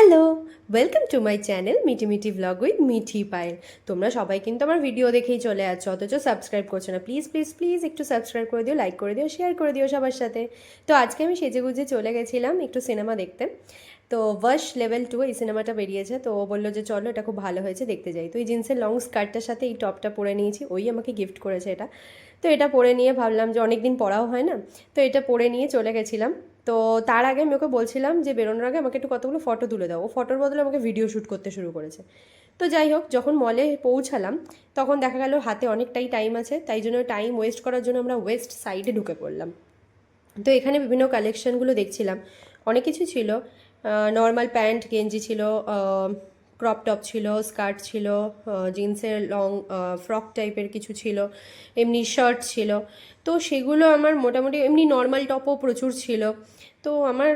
Hello, welcome to my channel মিটি মিটি blog with Mithi Payel. তোমরা সবাই কিন্তু আমার ভিডিও দেখেই চলে যাচ্ছ, অথচ সাবস্ক্রাইব করছো না। প্লিজ প্লিজ প্লিজ একটু সাবস্ক্রাইব করে দিও, লাইক করে দিও, শেয়ার করে দিও সবার সাথে। তো আজকে আমি সেজেগুজে চলে গেছিলাম একটু সিনেমা দেখতে। তো ওয়াশ লেভেল 2 এই সিনেমাটা বেরিয়েছে, তো ও বললো যে চলো এটা খুব ভালো হয়েছে, দেখতে যাই। তো এই জিন্সের লং স্কার্টটার সাথে এই টপটা পরে নিয়েছি, ওই আমাকে গিফট করেছে এটা। তো এটা পরে নিয়ে ভাবলাম যে অনেক দিন পরাও হয় না, তো এটা পরে নিয়ে চলে গেছিলাম। তো তার আগে আমি ওকে বলছিলাম যে বেরোনোর আগে আমাকে একটু কতগুলো ফটো তুলে দাও, ও ফটোর বদলে আমাকে ভিডিও শ্যুট করতে শুরু করেছে। তো যাই হোক, যখন মলে পৌঁছালাম তখন দেখা গেল হাতে অনেকটাই টাইম আছে, তাই জন্য টাইম ওয়েস্ট করার জন্য আমরা ওয়েস্ট সাইডে ঢুকে পড়লাম। তো এখানে বিভিন্ন কালেকশনগুলো দেখছিলাম, অনেক কিছু ছিল। নর্মাল প্যান্ট গেঞ্জি ছিল, ক্রপ টপ ছিল, স্কার্ট ছিল, জিন্সের লং ফ্রক টাইপের কিছু ছিল, এমনি শার্ট ছিল। তো সেগুলো আমার মোটামুটি, এমনি নর্মাল টপও প্রচুর ছিল। তো আমার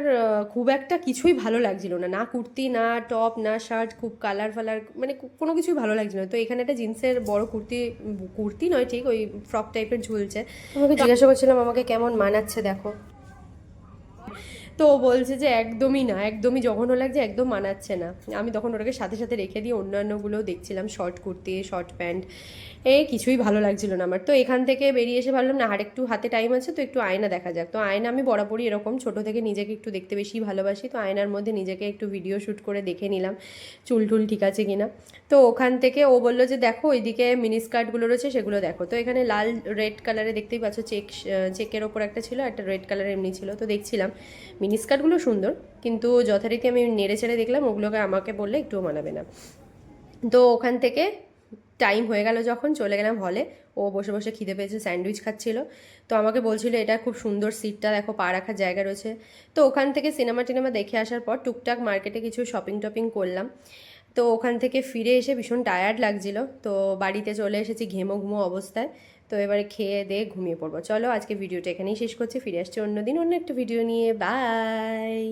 খুব একটা কিছুই ভালো লাগছিল না, না কুর্তি না টপ না শার্ট, খুব কালার ফালার মানে কোনো কিছুই ভালো লাগছিল না। তো এখানে একটা জিন্সের বড় কুর্তি, কুর্তি নয় ঠিক, ওই ফ্রক টাইপের ঝুলছে। আমাকে জিজ্ঞাসা করছিলাম আমাকে কেমন মানাচ্ছে দেখো, তো ও বলছে যে একদমই না, একদমই জঘন্য লাগছে, একদম মানাচ্ছে না। আমি তখন ওটাকে সাথে সাথে রেখে দিয়ে অন্যান্যগুলোও দেখছিলাম, শর্ট কুর্তি, শর্ট প্যান্ট, কিছুই ভালো লাগছিল না আমার। তো এখান থেকে বেরিয়ে এসে ভাবলাম না, আর একটু হাতে টাইম আছে, তো একটু আয়না দেখা যাক। তো আয়না আমি বরাবরই এরকম ছোটো থেকে নিজেকে একটু দেখতে বেশি ভালোবাসি, তো আয়নার মধ্যে নিজেকে একটু ভিডিও শ্যুট করে দেখে নিলাম চুল টুল ঠিক আছে কিনা। তো ওখান থেকে ও বললো যে দেখো ওইদিকে মিনি স্কার্টগুলো রয়েছে সেগুলো দেখো। তো এখানে লাল রেড কালারে দেখতেই পাচ্ছ, চেকের ওপর একটা ছিল, একটা রেড কালারের এমনি ছিল। তো দেখছিলাম মিনি স্কার্টগুলো সুন্দর, কিন্তু যথারীতি আমি নেড়ে চেড়ে দেখলাম ওগুলোকে আমাকে বললে একটুও মানাবে না। তো ওখান থেকে টাইম হয়ে গেল যখন, চলে গেলাম হলে। ও বসে বসে খিদে পেয়েছে, স্যান্ডউইচ খাচ্ছিল। তো আমাকে বলছিল এটা খুব সুন্দর সিটটা দেখো, পা রাখার জায়গা রয়েছে। তো ওখান থেকে সিনেমা টিনেমা দেখে আসার পর টুকটাক মার্কেটে কিছু শপিং টপিং করলাম। তো ওখান থেকে ফিরে এসে ভীষণ টায়ার্ড লাগছিল, তো বাড়িতে চলে এসেছি ঘেমো ঘুমো অবস্থায়। তো এবারে খেয়ে দিয়ে ঘুমিয়ে পড়বো। চলো আজকে ভিডিওটা এখানেই শেষ করছি, ফিরে আসছি অন্য দিন অন্য একটা ভিডিও নিয়ে। বাই।